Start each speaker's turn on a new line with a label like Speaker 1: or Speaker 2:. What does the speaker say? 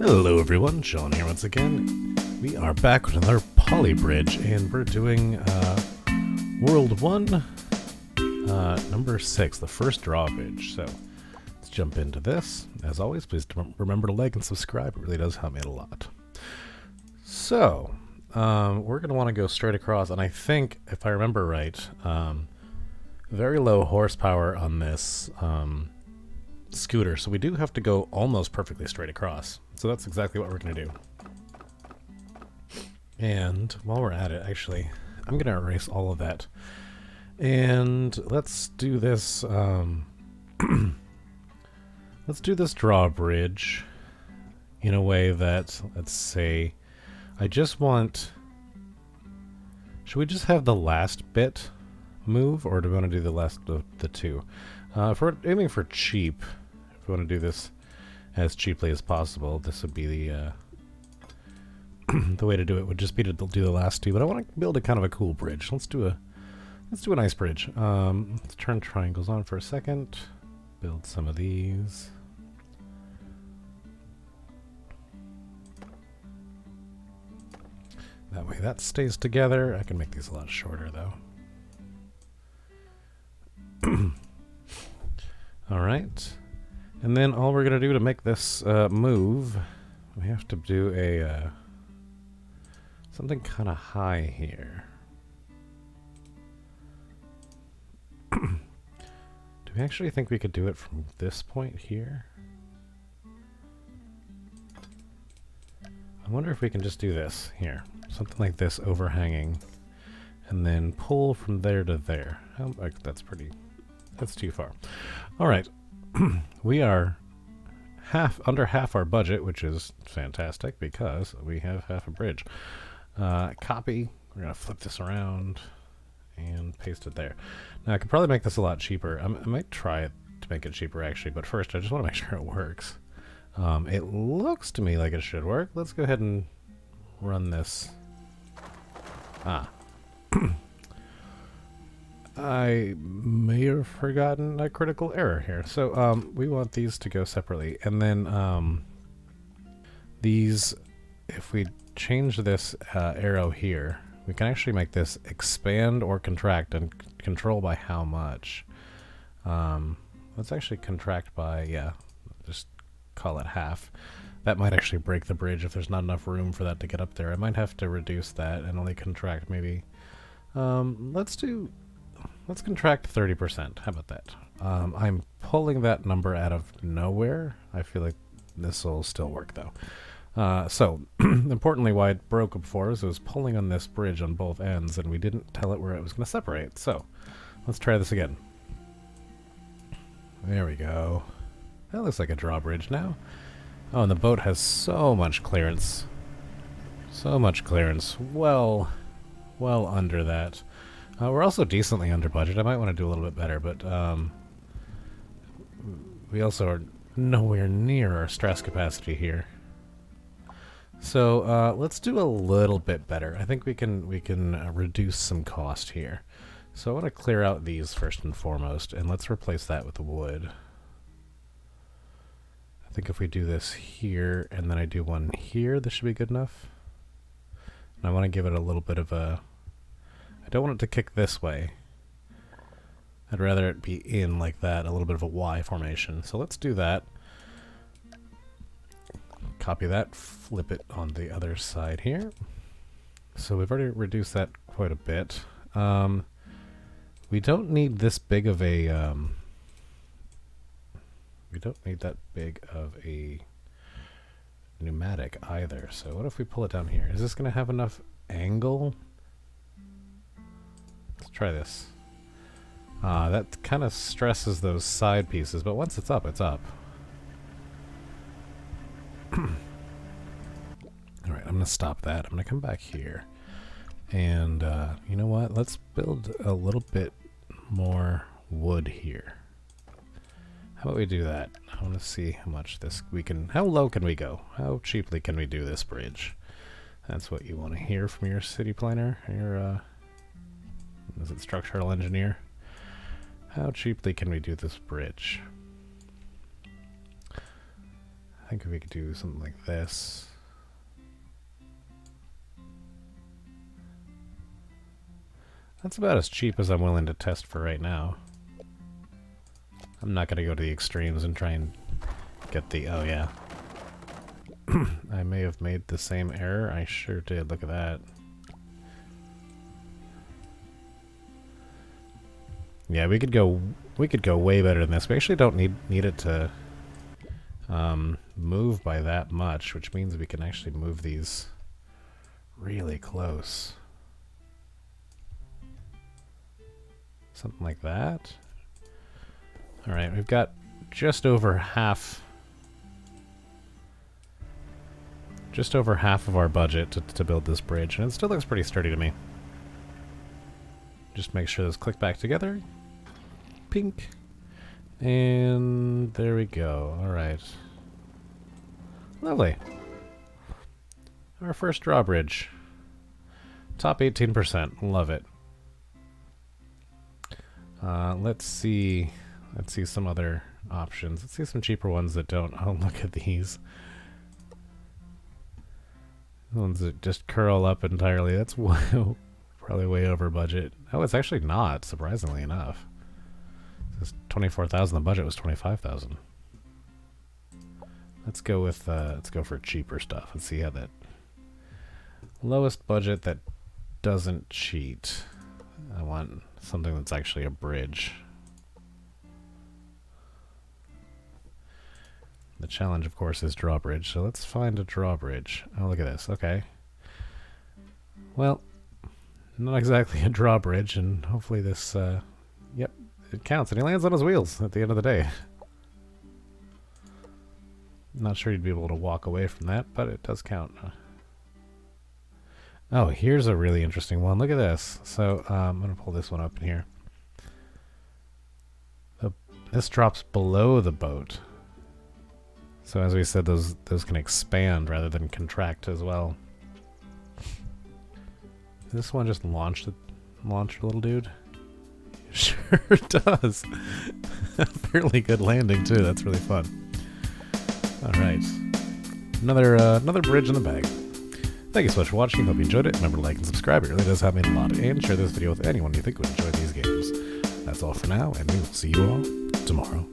Speaker 1: Hello everyone, Sean here once again. We are back with another Poly Bridge, and we're doing World 1, number 6, the First Drawbridge. So, let's jump into this. As always, please remember to like and subscribe. It really does help me out a lot. So, we're going to want to go straight across, and I think, if I remember right, very low horsepower on this scooter, so we do have to go almost perfectly straight across. So that's exactly what we're going to do. And while we're at it, actually, I'm going to erase all of that. And let's do this, let's do this drawbridge in a way that, let's say, I just want... Should we just have the last bit move, or do we want to do the last of the two? If we're aiming for cheap, if we want to do this as cheaply as possible, this would be the the way to do it. Would just be to do the last two. But I want to build a kind of a cool bridge. Let's do a nice bridge. Let's turn triangles on for a second. Build some of these. That way that stays together. I can make these a lot shorter though. Alright. And then all we're going to do to make this move, we have to do a something kind of high here. Do we actually think we could do it from this point here? I wonder if we can just do this here. Something like this overhanging. And then pull from there to there. That's too far. Alright. We are under half our budget, which is fantastic because we have half a bridge. Copy. We're going to flip this around and paste it there. Now I could probably make this a lot cheaper. I might try it to make it cheaper actually, but first I just want to make sure it works. It looks to me like it should work. Let's go ahead and run this. I may have forgotten a critical error here. So we want these to go separately. And then these, if we change this arrow here, we can actually make this expand or contract and control by how much. Let's actually contract by, just call it half. That might actually break the bridge if there's not enough room for that to get up there. I might have to reduce that and only contract maybe. Let's contract 30%. How about that? I'm pulling that number out of nowhere. I feel like this will still work though. So, importantly, why it broke before is it was pulling on this bridge on both ends, and we didn't tell it where it was going to separate. So, let's try this again. There we go. That looks like a drawbridge now. Oh, and the boat has so much clearance. So much clearance. Well under that. We're also decently under budget. I might want to do a little bit better, but we also are nowhere near our stress capacity here. So let's do a little bit better. I think we can reduce some cost here. So I want to clear out these first and foremost, and let's replace that with wood. I think if we do this here, and then I do one here, this should be good enough. And I want to give it a little bit of a... I don't want it to kick this way. I'd rather it be in like that, a little bit of a Y formation. So let's do that. Copy that, flip it on the other side here. So we've already reduced that quite a bit. We don't need this big of a... we don't need that big of a pneumatic either. So what if we pull it down here? Is this going to have enough angle? Let's try this. That kind of stresses those side pieces, but once it's up, it's up. Alright, I'm going to stop that. I'm going to come back here. And you know what? Let's build a little bit more wood here. How about we do that? I want to see how much how low can we go? How cheaply can we do this bridge? That's what you want to hear from your city planner, your is it structural engineer? How cheaply can we do this bridge? think if we could do something like this. That's about as cheap as I'm willing to test for right now. I'm not going to go to the extremes and try and get the... Oh, yeah. I may have made the same error. I sure did. Look at that. Yeah, we could go way better than this. We actually don't need it to move by that much, which means we can actually move these really close. Something like that. All right, we've got just over half of our budget to build this bridge, and it still looks pretty sturdy to me. Just make sure those click back together. Pink. And there we go. All right. Lovely. Our first drawbridge. Top 18%. Love it. Let's see some other options. Let's see some cheaper ones that don't. Oh, look at these. The ones that just curl up entirely. That's probably way over budget. Oh, it's actually not, surprisingly enough. It's 24,000. The budget was 25,000. Let's go for cheaper stuff. Let's see how that lowest budget that doesn't cheat. I want something that's actually a bridge. The challenge, of course, is drawbridge. So let's find a drawbridge. Oh, look at this. Okay. Well, not exactly a drawbridge, and hopefully this, yep, it counts. And he lands on his wheels at the end of the day. Not sure you'd be able to walk away from that, but it does count. Oh, here's a really interesting one. Look at this. So I'm going to pull this one up in here. This drops below the boat. So as we said, those can expand rather than contract as well. This one just launched a little dude. Sure does. Fairly good landing too. That's really fun. All right, another bridge in the bag. Thank you so much for watching. Hope you enjoyed it. Remember to like and subscribe. It really does help me a lot. And share this video with anyone you think would enjoy these games. That's all for now, and we will see you all tomorrow.